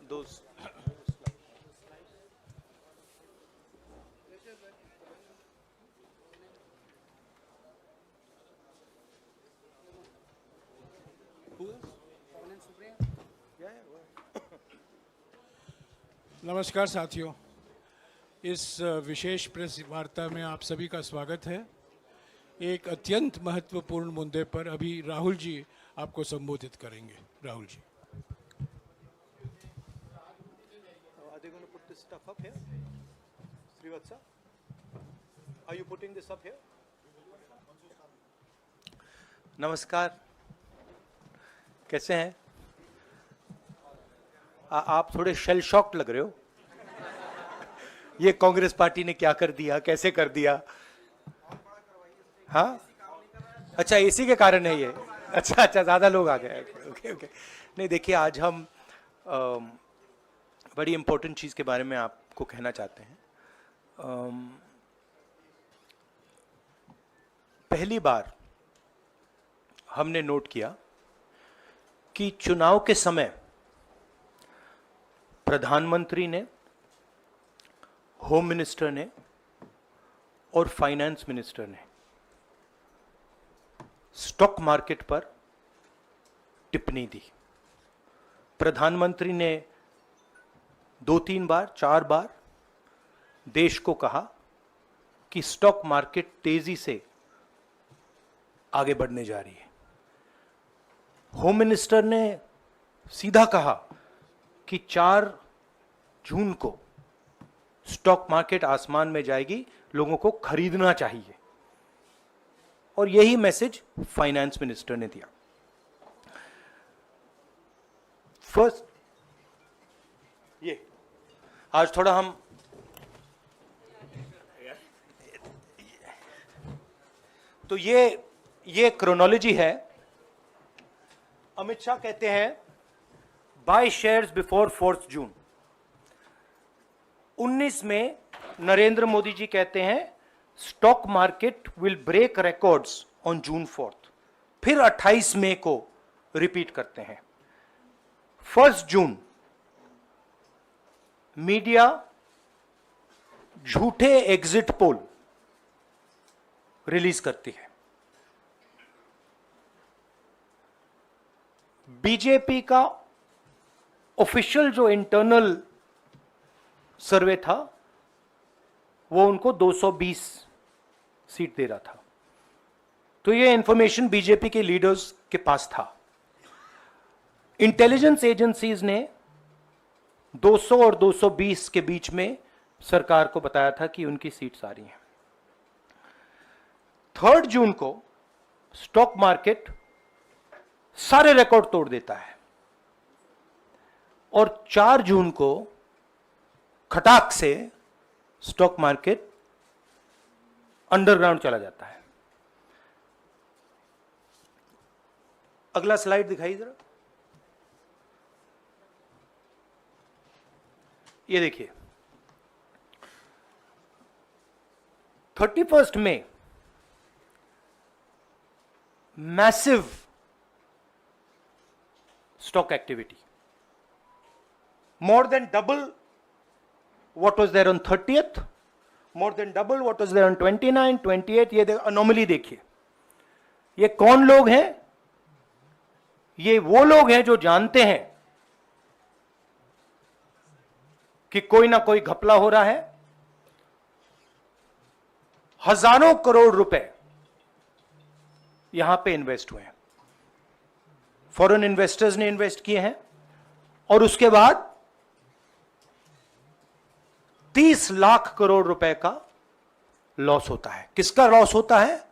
those. नमस्कार साथियों, इस विशेष प्रेस वार्ता में आप सभी का स्वागत है। एक अत्यंत महत्वपूर्ण मुद्दे पर अभी राहुल जी आपको संबोधित करेंगे। Rahul ji. Are they going to put this stuff up here? Srivatsa, are you putting this up here? नमस्कार, कैसे हैं? आप थोड़े शेल शॉक्ड लग रहे हो। ये कांग्रेस पार्टी ने क्या कर दिया, कैसे कर दिया? हाँ, अच्छा इसी के कारण है ये। अच्छा ज्यादा लोग आ गए। Okay okay. नहीं देखिए, आज हम बड़ी इंपॉर्टेंट चीज के बारे में आपको कहना चाहते हैं। पहली बार हमने नोट किया कि चुनाव के समय प्रधानमंत्री ने, होम मिनिस्टर ने और फाइनेंस मिनिस्टर ने स्टॉक मार्केट पर टिप्पणी दी। प्रधानमंत्री ने 2-3 बार 4 बार देश को कहा कि स्टॉक मार्केट तेजी से आगे बढ़ने जा रही है। होम मिनिस्टर ने सीधा कहा कि 4 जून को स्टॉक मार्केट आसमान में जाएगी, लोगों को खरीदना चाहिए। और यही मैसेज फाइनेंस मिनिस्टर ने दिया। फर्स्ट, ये आज थोड़ा हम तो ये क्रोनोलॉजी है। अमित शाह कहते हैं बाय शेयर्स बिफोर 4 जून। 19 में नरेंद्र मोदी जी कहते हैं stock market will break records on June 4। फिर 28 मई को रिपीट करते हैं। 1 जून मीडिया झूठे एग्जिट पोल रिलीज करती है। बीजेपी का ऑफिशियल जो इंटरनल सर्वे था वो उनको 220 सीट दे रहा था। तो ये इंफॉर्मेशन बीजेपी के लीडर्स के पास था। इंटेलिजेंस एजेंसीज ने 200 और 220 के बीच में सरकार को बताया था कि उनकी सीट्स आ रही हैं। 3 जून को स्टॉक मार्केट सारे रिकॉर्ड तोड़ देता है और 4 जून को खटाक से स्टॉक मार्केट अंडरग्राउंड चला जाता है। अगला स्लाइड दिखाइए जरा। ये देखिए, 31 मई massive stock activity, more than double what was there on 30th, more than double what was there on 29, 28। ये अनोमली देखिए। ये कौन लोग हैं? ये वो लोग हैं जो जानते हैं कि कोई ना कोई घपला हो रहा है। हजारों करोड़ रुपए यहां पे इन्वेस्ट हुए हैं, फॉरेन इन्वेस्टर्स ने इन्वेस्ट किए हैं। और उसके बाद 30 लाख करोड़ रुपए का लॉस होता है। किसका लॉस होता है?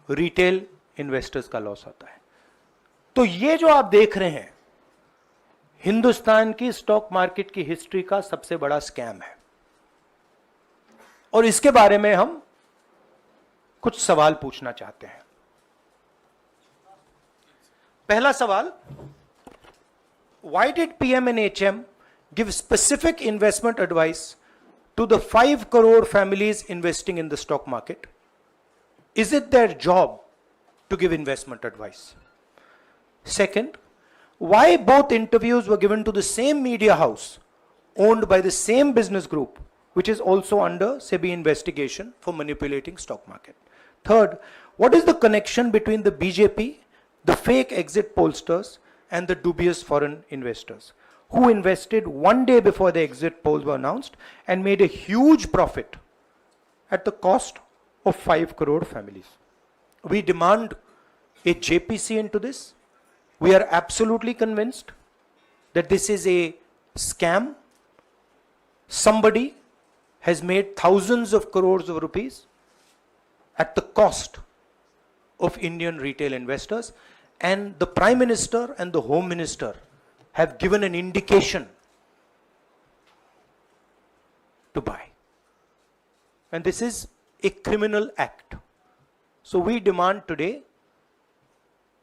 रिटेल इन्वेस्टर्स का लॉस होता है। तो ये जो आप देख रहे हैं, हिंदुस्तान की स्टॉक मार्केट की हिस्ट्री का सबसे बड़ा स्कैम है। और इसके बारे में हम कुछ सवाल पूछना चाहते हैं। पहला सवाल, why did PM and HM give specific investment advice to the 5 crore families investing in the stock market? Is it their job to give investment advice? Second, why both interviews were given to the same media house owned by the same business group, which is also under SEBI investigation for manipulating stock market. Third, what is the connection between the BJP, the fake exit pollsters, and the dubious foreign investors who invested one day before the exit polls were announced and made a huge profit at the cost of 5 crore families? We demand a JPC into this. We are absolutely convinced that this is a scam. Somebody has made thousands of crores of rupees at the cost of Indian retail investors, and the Prime Minister and the Home Minister have given an indication to buy. And this is a criminal act. So we demand today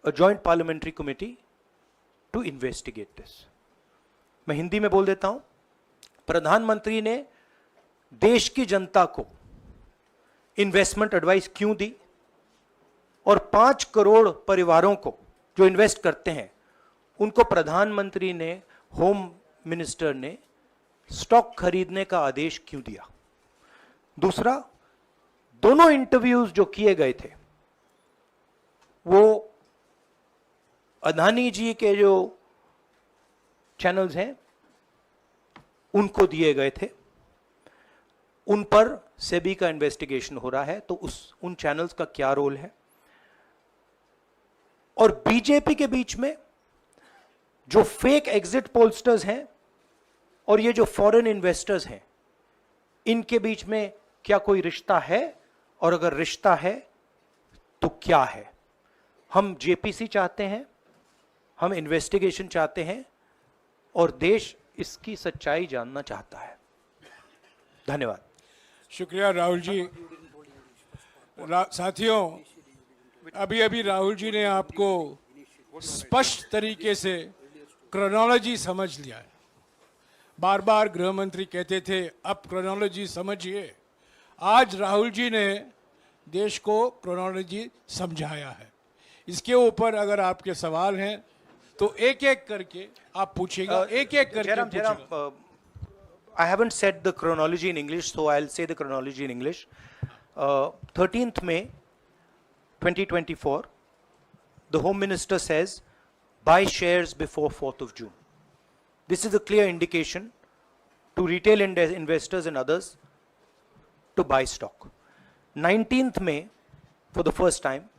a joint parliamentary committee to investigate this. मैं हिंदी में बोल देता हूं, प्रधानमंत्री ने देश की जनता को इन्वेस्टमेंट एडवाइस क्यों दी और 5 करोड़ परिवारों को जो इन्वेस्ट करते हैं उनको प्रधानमंत्री ने, होम मिनिस्टर ने स्टॉक खरीदने का आदेश क्यों दिया? दूसरा, दोनों इंटरव्यूज जो किए गए थे वो अदानी जी के जो चैनल्स हैं उनको दिए गए थे, उन पर सेबी का इन्वेस्टिगेशन हो रहा है, तो उन चैनल्स का क्या रोल है? और बीजेपी के बीच में जो फेक एग्जिट पोलस्टर्स हैं और ये जो फॉरेन इन्वेस्टर्स हैं, इनके बीच में क्या कोई रिश्ता है? और अगर रिश्ता है तो क्या है? हम जेपीसी चाहते हैं, हम इन्वेस्टिगेशन चाहते हैं और देश इसकी सच्चाई जानना चाहता है। धन्यवाद। शुक्रिया राहुल जी। साथियों, अभी अभी राहुल जी ने आपको स्पष्ट तरीके से क्रोनोलॉजी समझ लिया है। बार बार गृह मंत्री कहते थे अब क्रोनोलॉजी समझिए। आज राहुल जी ने देश को क्रोनोलॉजी समझाया है। इसके ऊपर अगर आपके सवाल हैं तो एक एक करके आप पूछेगा, एक एक करके पूछेगा। I haven't said the chronology in English, so I'll say the chronology in English. 13th May 2024, the Home Minister says, buy shares before 4th of June. This is a clear indication to retail investors and others to buy stock. 19th May, for the first time,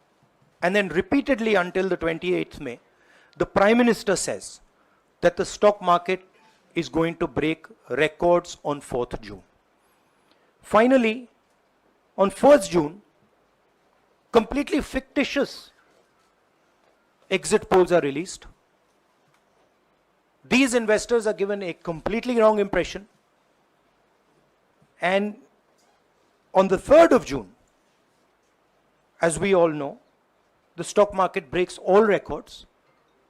and then repeatedly until the 28th May, the Prime Minister says that the stock market is going to break records on 4th June. Finally, on 1st June, completely fictitious exit polls are released. These investors are given a completely wrong impression. And on the 3rd of June, as we all know, the stock market breaks all records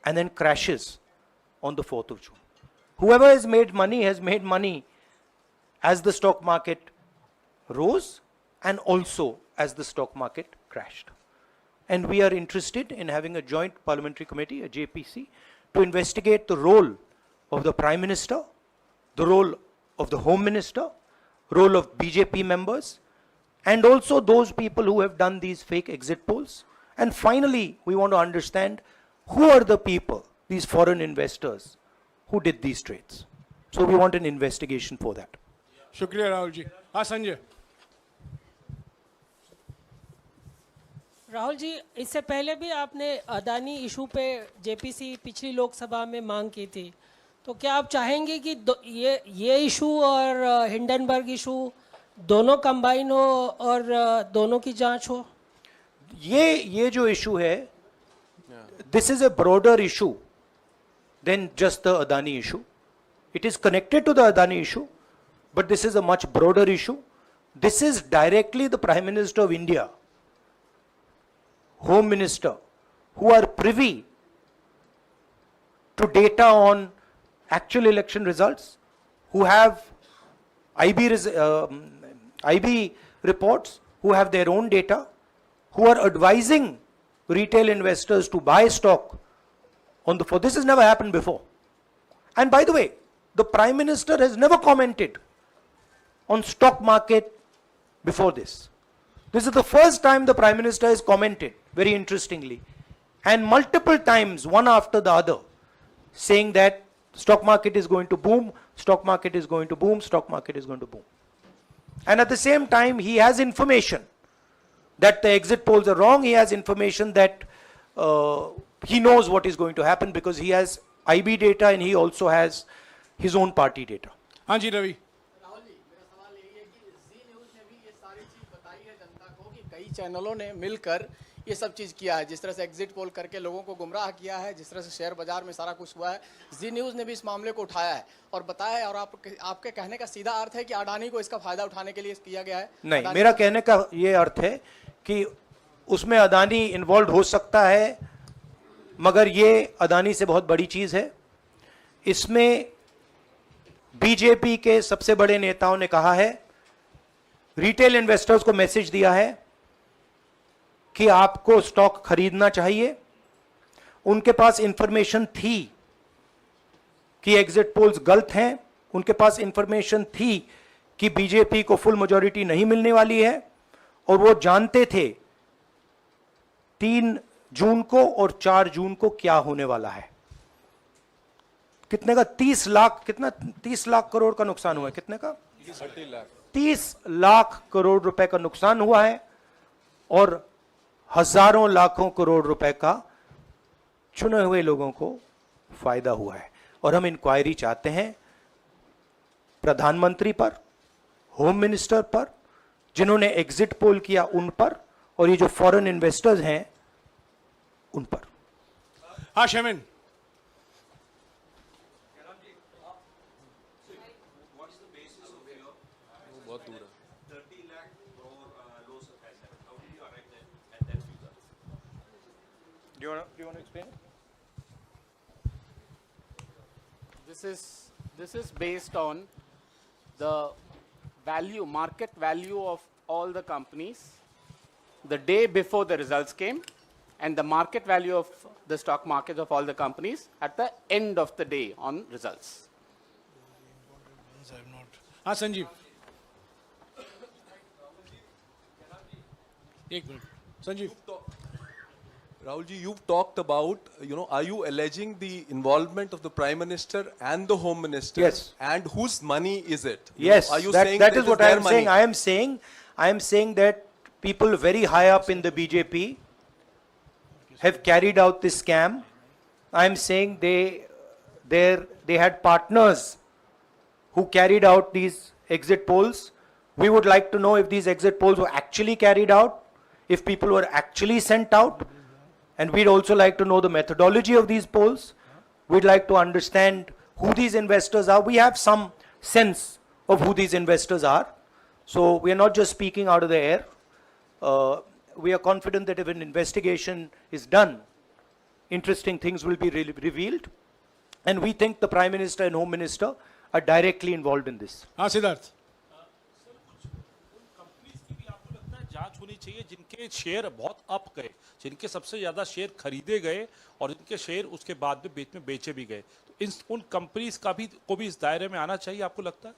and then crashes on the 4th of June. Whoever has made money as the stock market rose and also as the stock market crashed. And we are interested in having a joint parliamentary committee, a JPC, to investigate the role of the Prime Minister, the role of the Home Minister, role of BJP members, and also those people who have done these fake exit polls. And finally, we want to understand who are the people, these foreign investors, who did these trades. So we want an investigation for that. शुक्रिया राहुल जी। हाँ संजय। राहुल जी, इससे पहले भी आपने Adani issue पे JPC पिछली लोकसभा में मांग की थी, तो क्या आप चाहेंगे कि ये इशू और हिंडनबर्ग इशू दोनों कंबाइन हो और दोनों की जांच हो? ये जो इशू है, this is a broader issue than just the Adani issue. It is connected to the Adani issue, but this is a much broader issue. This is directly the Prime Minister of India, Home Minister, who are privy to data on actual election results, who have IB reports, who have their own data, who are advising retail investors to buy stock on the floor. This has never happened before. And by the way, the Prime Minister has never commented on stock market before this. This is the first time the Prime Minister has commented, very interestingly, and multiple times, one after the other, saying that stock market is going to boom, stock market is going to boom, stock market is going to boom. And at the same time, he has information that the exit polls are wrong. He has information that he knows what is going to happen because he has IB data and he also has his own party data. हाँ जी रवि। राहुल जी, मेरा सवाल यही है कि जी news ने भी ये सारी चीज बताई है जनता को कि कई चैनलों ने मिलकर ये सब चीज किया है, जिस तरह से एग्जिट पोल करके लोगों को गुमराह किया है, जिस तरह से शेयर बाजार में सारा कुछ हुआ है, जी न्यूज़ ने भी इस मामले को उठाया है और बताया है। और आपके कहने का सीधा अर्थ है कि अडानी को इसका फायदा उठाने के लिए किया गया है? नहीं, मेरा कहने का ये अर्थ है कि उसमें अदानी इन्वॉल्व हो सकता है, मगर ये अदानी से बहुत बड़ी चीज है। इसमें बीजेपी के सबसे बड़े नेताओं ने कहा है, रिटेल इन्वेस्टर्स को मैसेज दिया है कि आपको स्टॉक खरीदना चाहिए। उनके पास इंफॉर्मेशन थी कि एग्जिट पोल्स गलत हैं, उनके पास इंफॉर्मेशन थी कि बीजेपी को फुल मेजॉरिटी नहीं मिलने वाली है, और वो जानते थे 3 जून को और 4 जून को क्या होने वाला है। कितने का 30 लाख, कितना 30 लाख करोड़ का नुकसान हुआ है? कितने का? 30 लाख करोड़ रुपए का नुकसान हुआ है और हजारों लाखों करोड़ रुपए का चुने हुए लोगों को फायदा हुआ है। और हम इंक्वायरी चाहते हैं प्रधानमंत्री पर, होम मिनिस्टर पर, जिन्होंने एग्जिट पोल किया उन पर, और ये जो फॉरेन इन्वेस्टर्स हैं उन पर। हाँ शेमिन। Do you want to explain it? This is based on the value, market value of all the companies the day before the results came, and the market value of the stock market of all the companies at the end of the day on results. हाँ संजीव, एक minute Sanjeev. Rahul ji, you've talked about, are you alleging the involvement of the Prime Minister and the Home Minister? Yes. And whose money is it? Yes, Are you that, saying that it is what I their am money? saying. I am saying that people very high up in the BJP have carried out this scam. I am saying they had partners who carried out these exit polls. We would like to know if these exit polls were actually carried out, if people were actually sent out. And we'd also like to know the methodology of these polls. We'd like to understand who these investors are. We have some sense of who these investors are. So we are not just speaking out of the air. We are confident that if an investigation is done, interesting things will be revealed. And we think the Prime Minister and Home Minister are directly involved in this. हाँ Siddharth. Companies की भी आपको लगता है जांच होनी चाहिए जिनके शेयर बहुत अप गए, जिनके सबसे ज्यादा शेयर खरीदे गए और जिनके शेयर उसके बाद में बीच में बेचे भी गए, तो उन कंपनीज का भी को भी इस दायरे में आना चाहिए, आपको लगता है?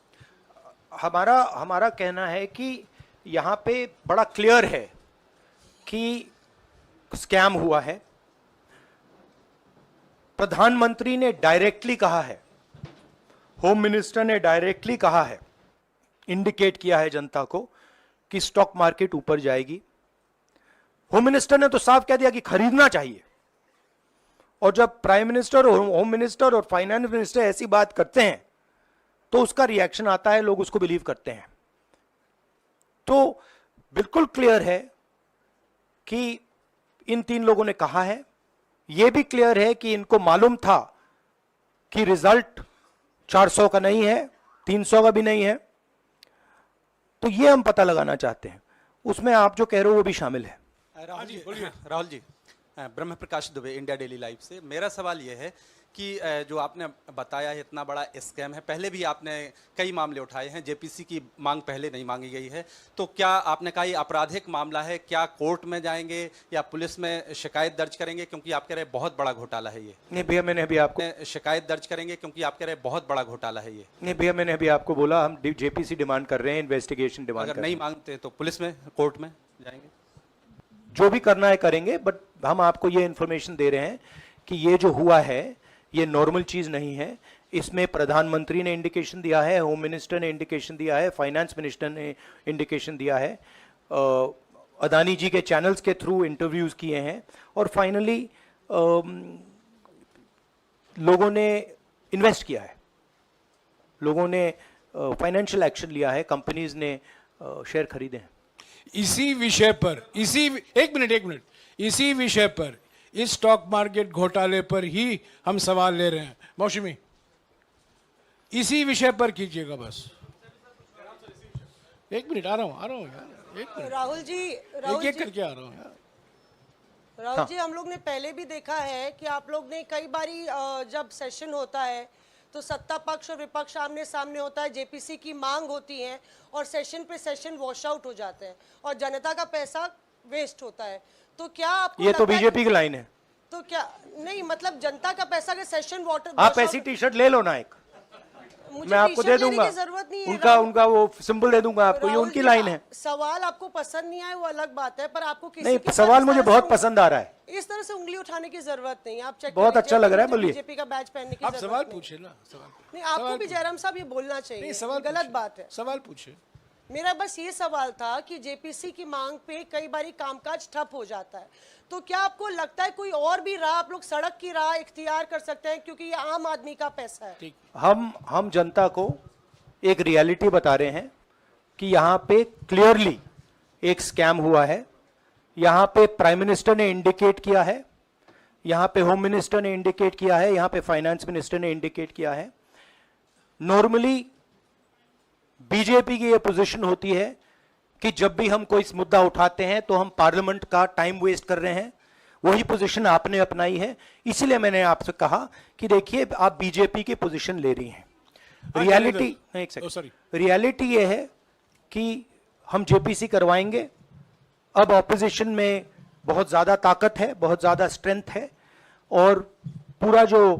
हमारा कहना है कि यहाँ पे बड़ा क्लियर है कि स्कैम हुआ है। प्रधानमंत्री ने डायरेक्टली कहा है, होम मिनिस्टर ने डायरेक्टली कहा है, इंडिकेट किया है जनता को कि स्टॉक मार्केट ऊपर जाएगी। होम मिनिस्टर ने तो साफ कह दिया कि खरीदना चाहिए। और जब प्राइम मिनिस्टर और होम मिनिस्टर और फाइनेंस मिनिस्टर ऐसी बात करते हैं तो उसका रिएक्शन आता है, लोग उसको बिलीव करते हैं। तो बिल्कुल क्लियर है कि इन 3 लोगों ने कहा है। यह भी क्लियर है कि इनको मालूम था कि रिजल्ट 400 का नहीं है, 300 का भी नहीं है। तो ये हम पता लगाना चाहते हैं, उसमें आप जो कह रहे हो वो भी शामिल है। राहुल जी, ब्रह्म प्रकाश दुबे, इंडिया डेली लाइफ से। मेरा सवाल यह है कि जो आपने बताया है इतना बड़ा स्कैम है, पहले भी आपने कई मामले उठाए हैं, जेपीसी की मांग पहले नहीं मांगी गई है, तो क्या आपने कहा ये आपराधिक मामला है, क्या कोर्ट में जाएंगे या पुलिस में शिकायत दर्ज करेंगे, क्योंकि आप कह रहे हैं बहुत बड़ा घोटाला है ये? नहीं भैया, मैंने अभी आपको शिकायत दर्ज करेंगे क्योंकि आप कह रहे हैं बहुत बड़ा घोटाला है ये? नहीं भैया, मैंने अभी आपको बोला हम जेपीसी डिमांड कर रहे हैं, इन्वेस्टिगेशन डिमांड अगर कर रहे नहीं हैं। मांगते तो पुलिस में, कोर्ट में जाएंगे? जो भी करना है करेंगे, बट हम आपको ये इन्फॉर्मेशन दे रहे हैं कि ये जो हुआ है ये नॉर्मल चीज नहीं है। इसमें प्रधानमंत्री ने इंडिकेशन दिया है, होम मिनिस्टर ने इंडिकेशन दिया है, फाइनेंस मिनिस्टर ने इंडिकेशन दिया है, अदानी जी के चैनल्स के थ्रू इंटरव्यूज किए हैं, और फाइनली लोगों ने इन्वेस्ट किया है, लोगों ने फाइनेंशियल एक्शन लिया है, कंपनीज ने शेयर खरीदे हैं। इसी विषय पर एक मिनट इसी विषय पर, इस स्टॉक मार्केट घोटाले पर ही हम सवाल ले रहे हैं। मौसमी, इसी विषय पर कीजिएगा बस। एक मिनट, आ रहा हूं यार, एक मिनट। राहुल जी, एक करके आ रहा हूं यार। राहुल जी, हम लोग ने पहले भी देखा है कि आप लोग ने कई बारी जब सेशन होता है तो सत्ता पक्ष और विपक्ष आमने सामने होता है, जेपीसी की मांग होती है और सेशन पे सेशन वॉश आउट हो जाते हैं और जनता का पैसा वेस्ट होता है। तो क्या आपको ये तो लगता है बीजेपी की लाइन है। तो क्या नहीं, मतलब जनता का पैसा के सेशन वाटर आप ऐसी टी शर्ट ले लो ना एक, मैं आपको दे दूंगा, जरूरत नहीं है। उनका वो सिंबल दे दूंगा आपको, ये राहुल उनकी जी, लाइन है। सवाल आपको पसंद नहीं आए वो अलग बात है, पर आपको किसी नहीं, के सवाल इस मुझे तरह बहुत से पसंद आ रहा है। इस तरह से उंगली उठाने की जरूरत नहीं है। आप चेक बहुत करिए, अच्छा लग रहा है, मुझे बोलिए। बीजेपी का बैच पहनने की आप जरूरत सवाल नहीं। पूछे ना, सवाल नहीं, आपको भी जयराम साहब ये बोलना चाहिए, नहीं, सवाल गलत पूछिए। बात है। सवाल पूछे। मेरा बस ये सवाल था कि जेपीसी की मांग पे कई बारी कामकाज ठप हो जाता है, तो क्या आपको लगता है कोई और भी राह आप लोग सड़क की राह इख्तियार कर सकते हैं, क्योंकि ये आम आदमी का पैसा है? हम जनता को एक रियलिटी बता रहे हैं कि यहाँ पे क्लियरली एक स्कैम हुआ है। यहाँ पे प्राइम मिनिस्टर ने इंडिकेट किया है, यहाँ पे होम मिनिस्टर ने इंडिकेट किया है, यहाँ पे फाइनेंस मिनिस्टर ने इंडिकेट किया है। नॉर्मली बीजेपी की ये पोजीशन होती है कि जब भी हम कोई मुद्दा उठाते हैं तो हम पार्लियामेंट का टाइम वेस्ट कर रहे हैं। वही पोजीशन आपने अपनाई है, इसलिए मैंने आपसे कहा कि देखिए आप बीजेपी की पोजीशन ले रही हैं। रियलिटी, एक सेकंड, रियलिटी ये है कि हम जेपीसी करवाएंगे। अब ऑपोजिशन में बहुत ज्यादा ताकत है, बहुत ज्यादा स्ट्रेंथ है, और पूरा जो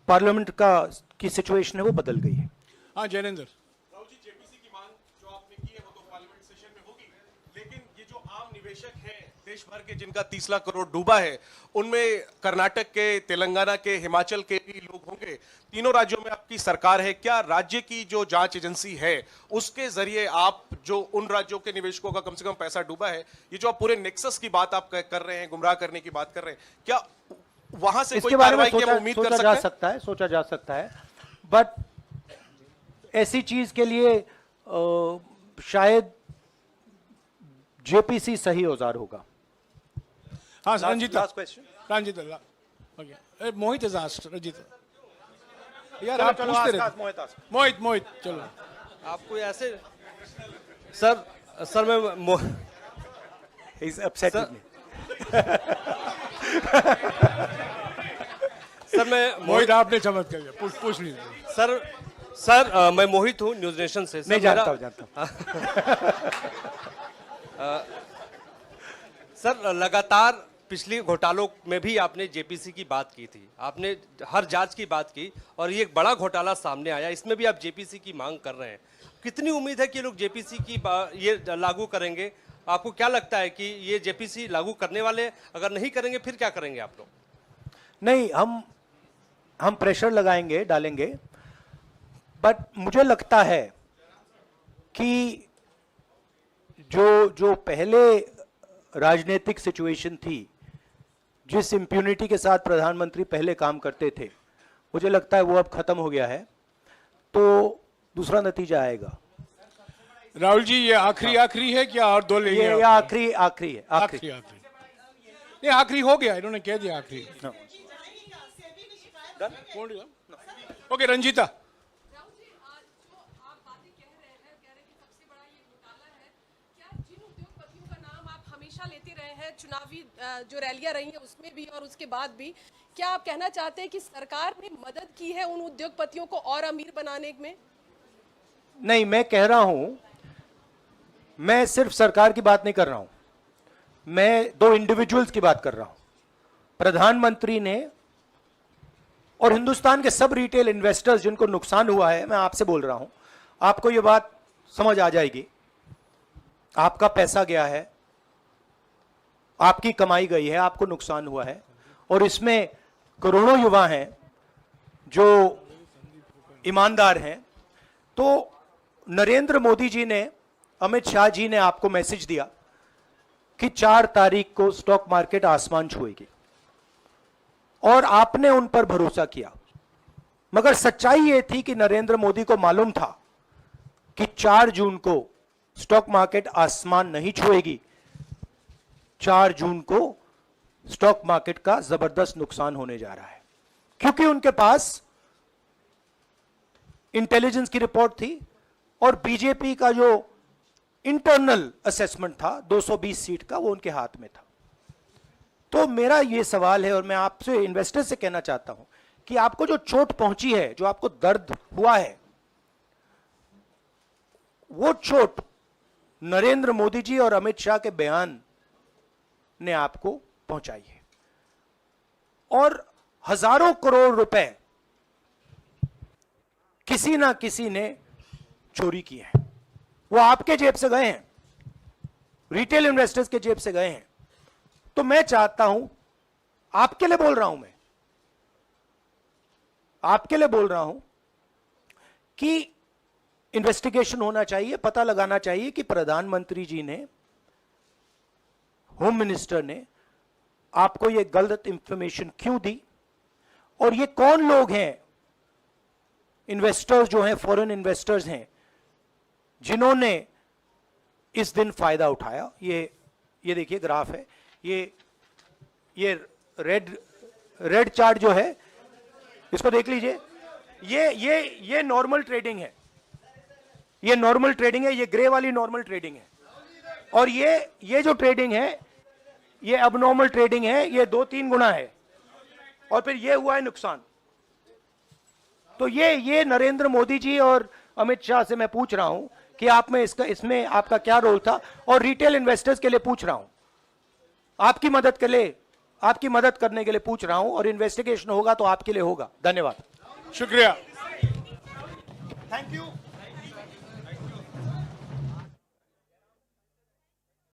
पार्लियामेंट की सिचुएशन है वो बदल गई है। हाँ जैनेंद्र, देश भर के जिनका 30 लाख करोड़ डूबा है, उनमें कर्नाटक के, तेलंगाना के, हिमाचल के भी लोग होंगे। तीनों राज्यों में आपकी सरकार है, क्या राज्य की जो जांच एजेंसी है उसके जरिए आप जो उन राज्यों के निवेशकों का कम से कम पैसा डूबा है, ये जो आप पूरे नेक्सस की बात आप कर रहे हैं, गुमराह करने की बात कर रहे हैं, क्या वहां से कोई कार्रवाई की हम उम्मीद कर सकते हैं? सोचा जा सकता है, बट ऐसी चीज के लिए शायद जेपीसी सही औजार होगा। हाँ Ranjita, last question, Ranjita, okay, Mohit is asked, Ranjita यार आप पूछते रहे। मोहित चलो। आपको ऐसे सर मैं is upset with me. Sir मैं मोहित, आपने चमत्कार किया, पूछ लीजिए। सर मैं मोहित हूँ, न्यूज नेशन से। नहीं जानता सर लगातार पिछली घोटालों में भी आपने जेपीसी की बात की थी, आपने हर जांच की बात की, और ये एक बड़ा घोटाला सामने आया, इसमें भी आप जेपीसी की मांग कर रहे हैं। कितनी उम्मीद है कि लोग जेपीसी की ये लागू करेंगे? आपको क्या लगता है कि ये जेपीसी लागू करने वाले, अगर नहीं करेंगे फिर क्या करेंगे आप लोग? नहीं, हम प्रेशर लगाएंगे, डालेंगे, बट मुझे लगता है कि जो पहले राजनीतिक सिचुएशन थी, जिस इम्प्यूनिटी के साथ प्रधानमंत्री पहले काम करते थे, मुझे लगता है वो अब खत्म हो गया है, तो दूसरा नतीजा आएगा। राहुल जी, ये आखिरी है क्या, और दो लेंगे? ये आखिरी है, आखिरी नहीं, आखिरी हो गया, इन्होंने कह दिया आखिरी। ओके रंजीता। लेते रहे हैं, चुनावी जो रैलियां रही हैं उसमें भी और उसके बाद भी, क्या आप कहना चाहते हैं कि सरकार ने मदद की है उन उद्योगपतियों को और अमीर बनाने में? नहीं, मैं कह रहा हूं, मैं सिर्फ सरकार की बात नहीं कर रहा हूं, मैं दो इंडिविजुअल्स की बात कर रहा हूं। प्रधानमंत्री ने और हिंदुस्तान के सब रिटेल इन्वेस्टर्स जिनको नुकसान हुआ है, मैं आपसे बोल रहा हूं, आपको यह बात समझ आ जाएगी। आपका पैसा गया है, आपकी कमाई गई है, आपको नुकसान हुआ है, और इसमें करोड़ों युवा हैं जो ईमानदार हैं। तो नरेंद्र मोदी जी ने, अमित शाह जी ने आपको मैसेज दिया कि 4 तारीख को स्टॉक मार्केट आसमान छुएगी, और आपने उन पर भरोसा किया। मगर सच्चाई यह थी कि नरेंद्र मोदी को मालूम था कि 4 जून को स्टॉक मार्केट आसमान नहीं छुएगी। 4 जून को स्टॉक मार्केट का जबरदस्त नुकसान होने जा रहा है, क्योंकि उनके पास इंटेलिजेंस की रिपोर्ट थी और बीजेपी का जो इंटरनल असेसमेंट था 220 सीट का, वो उनके हाथ में था। तो मेरा यह सवाल है, और मैं आपसे इन्वेस्टर से कहना चाहता हूं कि आपको जो चोट पहुंची है, जो आपको दर्द हुआ है, वो चोट नरेंद्र मोदी जी और अमित शाह के बयान ने आपको पहुंचाई है। और हजारों करोड़ रुपए किसी ना किसी ने चोरी किए हैं, वो आपके जेब से गए हैं, रिटेल इन्वेस्टर्स के जेब से गए हैं। तो मैं चाहता हूं, आपके लिए बोल रहा हूं, मैं आपके लिए बोल रहा हूं कि इन्वेस्टिगेशन होना चाहिए, पता लगाना चाहिए कि प्रधानमंत्री जी ने, होम मिनिस्टर ने आपको यह गलत इंफॉर्मेशन क्यों दी, और ये कौन लोग हैं, इन्वेस्टर्स जो हैं, फॉरेन इन्वेस्टर्स हैं, जिन्होंने इस दिन फायदा उठाया। ये देखिए ग्राफ है, ये रेड चार्ट जो है, इसको देख लीजिए। ये नॉर्मल ट्रेडिंग है, ये नॉर्मल ट्रेडिंग है, ये ग्रे वाली नॉर्मल ट्रेडिंग है, और ये जो ट्रेडिंग है, ये अबनॉर्मल ट्रेडिंग है, ये 2-3 गुना है, और फिर ये हुआ है नुकसान। तो ये नरेंद्र मोदी जी और अमित शाह से मैं पूछ रहा हूं कि आप में इसमें आपका क्या रोल था, और रिटेल इन्वेस्टर्स के लिए पूछ रहा हूं, आपकी मदद के लिए, आपकी मदद करने के लिए पूछ रहा हूं, और इन्वेस्टिगेशन होगा तो आपके लिए होगा। धन्यवाद, शुक्रिया। Thank you.